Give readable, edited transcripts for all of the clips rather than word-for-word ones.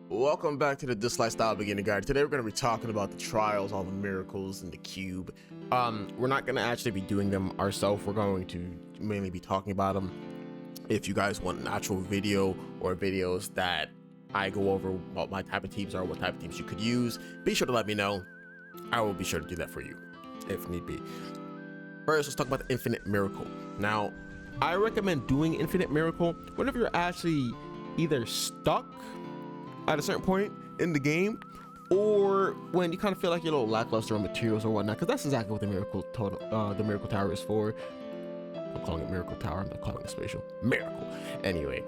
Welcome back to the Dislyte style beginning guide. Today we're going to be talking about the trials, all the miracles in the cube. We're not going to actually be doing them ourselves. We're going to mainly be talking about them. If you guys want an actual video or videos that I go over what my type of teams are, what type of teams you could use, be sure to let me know. I will be sure to do that for you if need be. First, let's talk about the infinite miracle. Now, I recommend doing infinite miracle whenever you're actually either stuck at a certain point in the game, or when you kind of feel like you're a little lackluster on materials or whatnot, because that's exactly what the miracle tower is for. I'm calling it miracle tower. I'm not calling it spatial miracle. Anyway,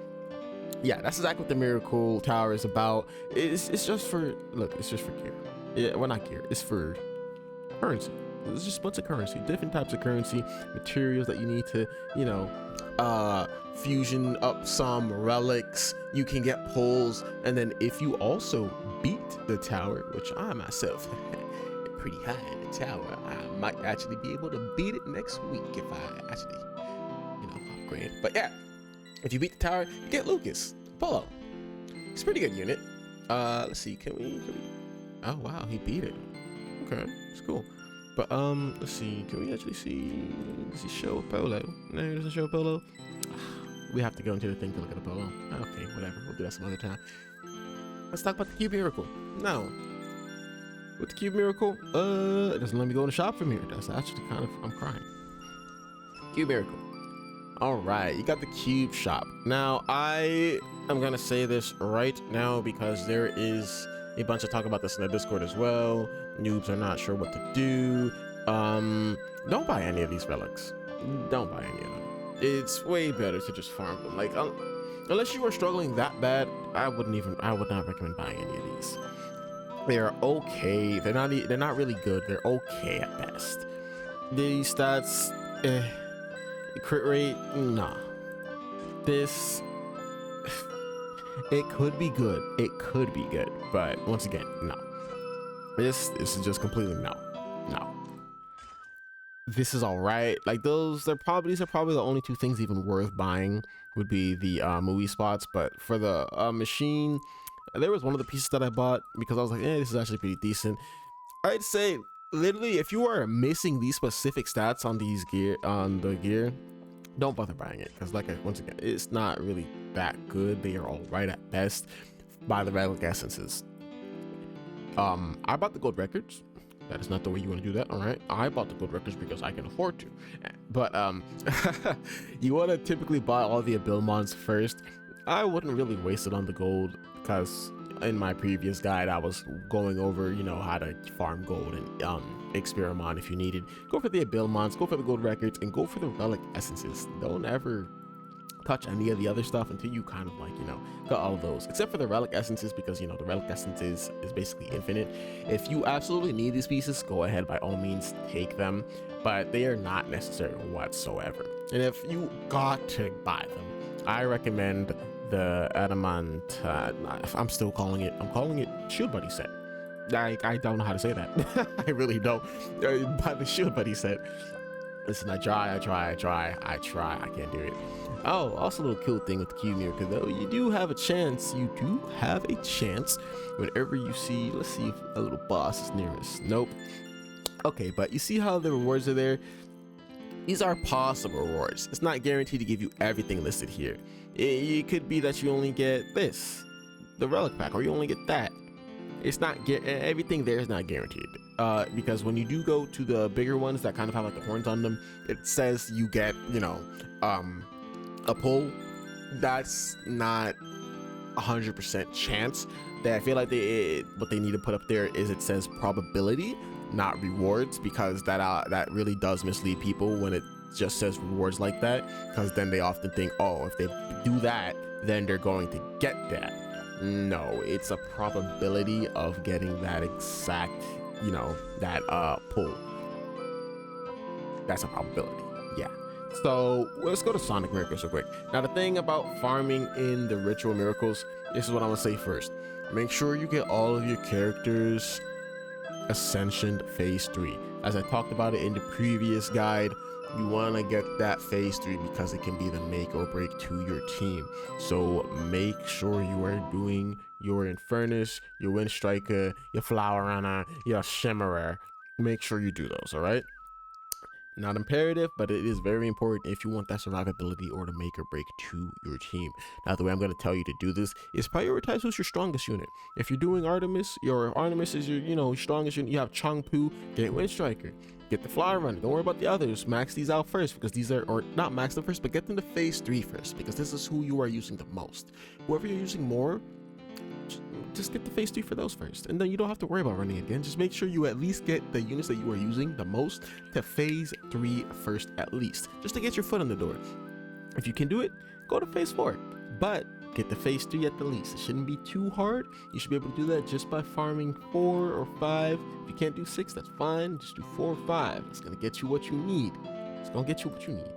yeah, that's exactly what the miracle tower is about. It's just for it's just for gear. Yeah, well, not gear. It's for currency. It's just a bunch of currency, different types of currency, materials that you need to, fusion up some relics. You can get pulls, and then if you also beat the tower, which I myself pretty high in the tower, I might actually be able to beat it next week if I actually upgrade. But yeah, if you beat the tower, you get Lucas Polo. It's a pretty good unit. Let's see, can we oh wow, he beat it. Okay, it's cool. But let's see, can we actually see, does he show a polo? No, he doesn't show a polo. We have to go into the thing to look at a polo. Okay, whatever, we'll do that some other time. Let's talk about the cube miracle. Now, with the cube miracle, it doesn't let me go in the shop from here. That's actually kind of, I'm crying. Cube miracle. All right, you got the cube shop. Now, I am gonna say this right now because there is a bunch of talk about this in the Discord as well. Noobs are not sure what to do. Don't buy any of these relics. Don't buy any of them. It's way better to just farm them. Like, unless you are struggling that bad, I would not recommend buying any of these. They are okay. They're not really good. They're okay at best. These stats, crit rate, nah. This, it could be good. It could be good, but once again, no. This is just completely no. This is all right. Like these are probably the only two things even worth buying would be the movie spots. But for the machine, there was one of the pieces that I bought because I was like, this is actually pretty decent. I'd say literally if you are missing these specific stats on the gear, don't bother buying it because once again, it's not really that good. They are all right at best. Buy the relic essences. I bought the gold records. That is not the way you want to do that. All right, I bought the gold records because I can afford to, but you want to typically buy all the abilmons first. I wouldn't really waste it on the gold because in my previous guide I was going over how to farm gold and experiment if you needed. Go for the abilmons, go for the gold records, and go for the relic essences. Don't ever touch any of the other stuff until you kind of got all of those, except for the relic essences, because the relic essences is basically infinite. If you absolutely need these pieces, go ahead, by all means take them, but they are not necessary whatsoever. And if you got to buy them, I recommend the adamant I'm calling it shield buddy set. I don't know how to say that. I really don't. Buy the shield buddy set. Listen, I try, I can't do it. Oh, also a little cool thing with the cube miracle though, you do have a chance whenever you see, let's see if a little boss is near us. Nope. Okay, but you see how the rewards are there? These are possible rewards. It's not guaranteed to give you everything listed here. It could be that you only get this, the relic pack, or you only get that. It's not everything there is not guaranteed. Because when you do go to the bigger ones that kind of have like the horns on them, it says you get, a pull. That's not 100% chance. I feel like what they need to put up there is it says probability, not rewards, because that really does mislead people when it just says rewards like that, because then they often think, oh, if they do that, then they're going to get that. No, it's a probability of getting that exact, that pull. That's a probability. Yeah. So let's go to Sonic Miracles real quick. Now the thing about farming in the Ritual Miracles, this is what I'm gonna say first. Make sure you get all of your characters Ascension Phase 3. As I talked about it in the previous guide, you want to get that Phase 3 because it can be the make or break to your team. So make sure you are doing your Infernus, your Wind Striker, your Flower Runner, your Shimmerer. Make sure you do those, all right? Not imperative, but it is very important if you want that survivability or to make or break to your team. Now, the way I'm going to tell you to do this is prioritize who's your strongest unit. If you're doing Artemis, your Artemis is your strongest unit. You have Changpu, get Wind Striker. Get the Flower Runner. Don't worry about the others. Max these out first because these are, or not max them first, but get them to phase 3 first because this is who you are using the most. Whoever you're using more, just get the phase 3 for those first, and then you don't have to worry about running again. Just make sure you at least get the units that you are using the most to phase 3 first, at least, just to get your foot in the door. If you can do it, go to phase 4, but get the phase 3 at the least. It shouldn't be too hard. You should be able to do that just by farming 4 or 5. If you can't do 6, that's fine. Just do 4 or 5. It's gonna get you what you need. It's gonna get you what you need.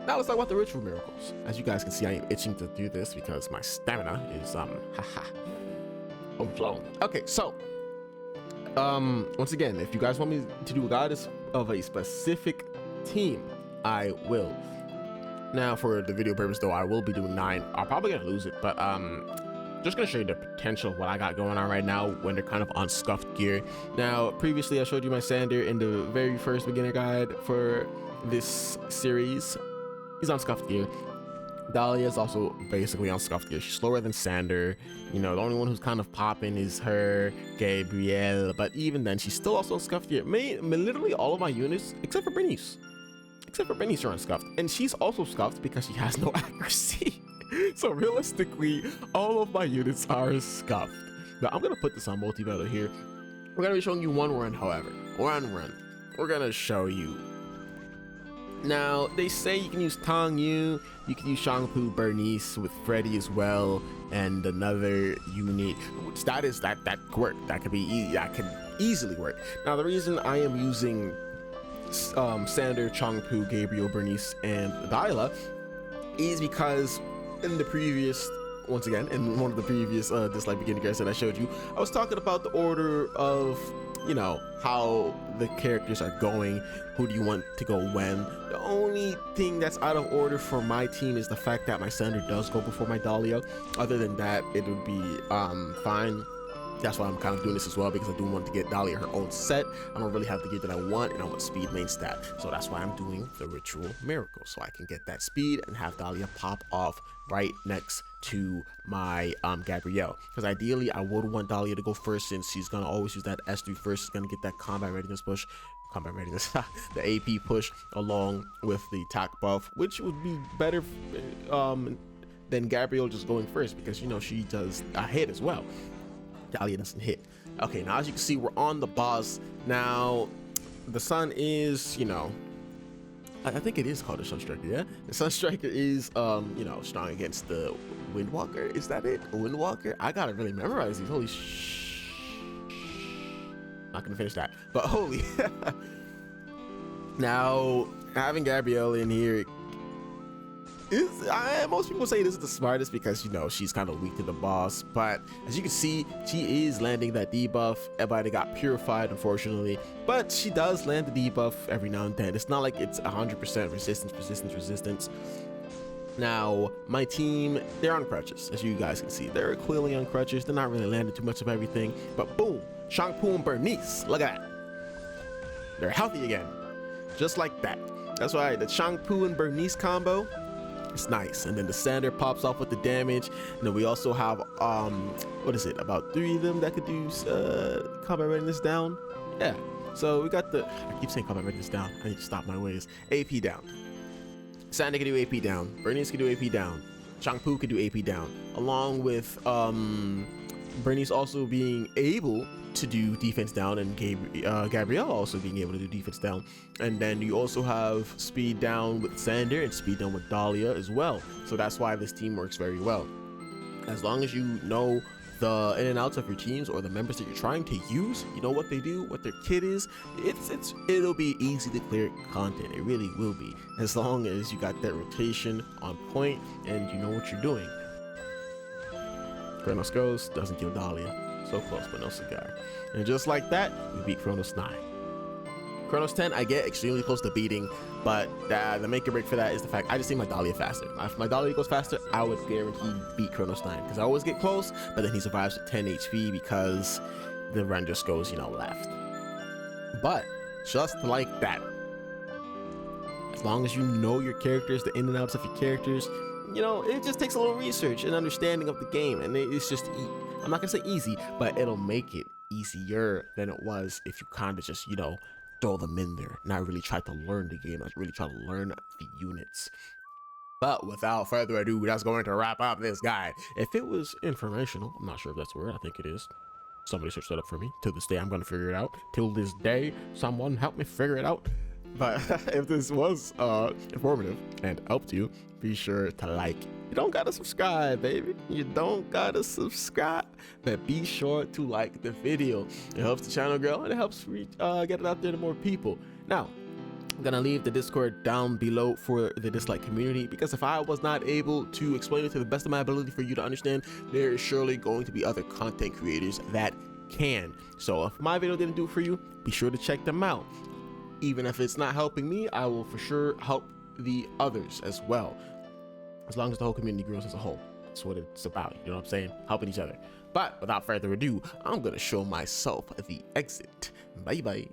Now let's talk about the ritual miracles. As you guys can see, I am itching to do this because my stamina is overflowing. Okay, so once again, if you guys want me to do a goddess of a specific team, I will. Now for the video purpose though, I will be doing 9. I'm probably gonna lose it, but just gonna show you the potential of what I got going on right now when they're kind of on scuffed gear. Now previously I showed you my Sander in the very first beginner guide for this series. He's on scuffed gear. Dahlia is also basically on scuffed gear. She's slower than Sander. The only one who's kind of popping is her, Gabrielle. But even then, she's still also on scuffed gear. Literally all of my units, except for Bernice. Are on scuffed. And she's also scuffed because she has no accuracy. So realistically, all of my units are scuffed. Now, I'm going to put this on multi-battle here. We're going to be showing you one run, however. One run. We're going to show you. Now, they say you can use Tong Yu, you can use Shangpu Bernice with Freddy as well, and another unit. That could work. That could easily work. Now, the reason I am using Sander, Changpu, Gabriel, Bernice, and Dahlia is because in the previous, once again, in one of the previous Dislyte beginning guides that I showed you, I was talking about the order of how the characters are going, who do you want to go when. The only thing that's out of order for my team is the fact that my Sander does go before my Dahlia. Other than that, it would be fine. That's why I'm kind of doing this as well, because I do want to get Dahlia her own set. I don't really have the gear that I want, and I want speed main stat. So that's why I'm doing the ritual miracle, so I can get that speed and have Dahlia pop off right next to my Gabrielle. Because ideally, I would want Dahlia to go first, since she's gonna always use that S3 first. She's gonna get that combat readiness, the AP push along with the attack buff, which would be better than Gabrielle just going first, because she does a hit as well. Dahlia doesn't hit. Okay, now as you can see, we're on the boss. Now, the sun is, I think it is called the Sunstriker, yeah? The Sunstriker is, strong against the Windwalker. Is that it? Windwalker? I gotta really memorize these. Holy not gonna finish that, but holy. Now, having Gabrielle in here, most people say this is the smartest because she's kind of weak to the boss, but as you can see, she is landing that debuff. Everybody got purified, unfortunately, but she does land the debuff every now and then. It's not like it's 100% resistance. Now, my team, they're on crutches. As you guys can see, they're clearly on crutches. They're not really landing too much of everything, but boom, Shangpu and Bernice, look at that. They're healthy again, just like that. That's right, the Shangpu and Bernice combo, it's nice. And then the Sander pops off with the damage. And then we also have what is it, about 3 of them that could do combat readiness down. Yeah, so we got the, I keep saying combat readiness down, I need to stop my ways. AP down. Sander can do AP down, Bernice can do AP down, Changpu can do AP down, along with Bernice also being able to do defense down, and Gabrielle also being able to do defense down. And then you also have speed down with Sander and speed down with Dahlia as well. So that's why this team works very well. As long as you know the in and outs of your teams or the members that you're trying to use, you know what they do, what their kit is, it'll be easy to clear content. It really will be, as long as you got that rotation on point and you know what you're doing. Chronos goes, doesn't kill Dahlia. So close, but no cigar. And just like that, we beat Chronos 9. Chronos 10, I get extremely close to beating, but the make or break for that is the fact I just need my Dahlia faster. If my Dahlia goes faster, I would guarantee beat Chronos 9, because I always get close, but then he survives with 10 HP because the run just goes, you know, left. But just like that, as long as you know your characters, the in and outs of your characters, you know, it just takes a little research and understanding of the game, and it's just, I'm not gonna say easy, but it'll make it easier than it was if you kind of just, you know, throw them in there, not really try to learn the game, not really try to learn the units. But without further ado, that's going to wrap up this guide. If it was informational, I'm not sure if that's the word, I think it is. Somebody searched that up for me. To this day, I'm gonna figure it out. Till this day, someone help me figure it out. But if this was informative and helped you, be sure to like. You don't gotta subscribe, baby. You don't gotta subscribe, but be sure to like the video. It helps the channel grow and it helps reach, get it out there to more people. Now, I'm gonna leave the Discord down below for the Dislyte community, because if I was not able to explain it to the best of my ability for you to understand, there is surely going to be other content creators that can. So if my video didn't do it for you, be sure to check them out. Even if it's not helping me, I will for sure help the others as well. As long as the whole community grows as a whole. That's what it's about, you know what I'm saying? Helping each other. But without further ado, I'm gonna show myself the exit. Bye bye.